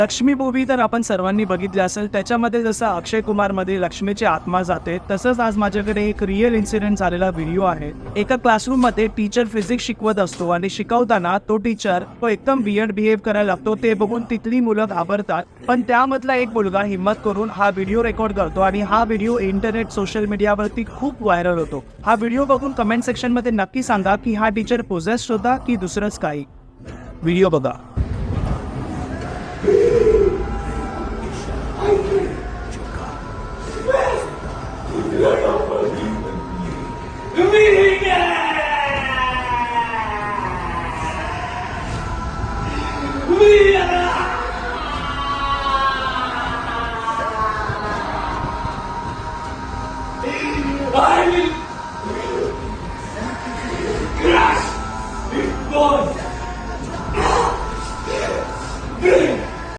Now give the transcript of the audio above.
Lakshmi movie तर आपण सर्वांनी बघितली असेल. त्याच्यामध्ये जसं अक्षय कुमारमध्ये लक्ष्मीची आत्मा जाते, तसंच आज माझ्याकडे एक रिअल इन्सिडेंट झालेला व्हिडिओ आहे. एका क्लासरूममध्ये टीचर फिजिक्स शिकवत असतो आणि शिकवताना तो टीचर एकदम वियर्ड बिहेव करायला लागतो. ते बघून तिथली मुलं घाबरतात. पण त्यामधला एक मुलगा हिम्मत करून हा व्हिडिओ रेकॉर्ड करतो आणि हा व्हिडिओ इंटरनेट सोशल मीडियावरती खूप व्हायरल होतो. हा व्हिडिओ बघून कमेंट सेक्शनमध्ये नक्की सांगा की हा टीचर पोजेस्ड होता की दुसरंच काही. व्हिडिओ बघा.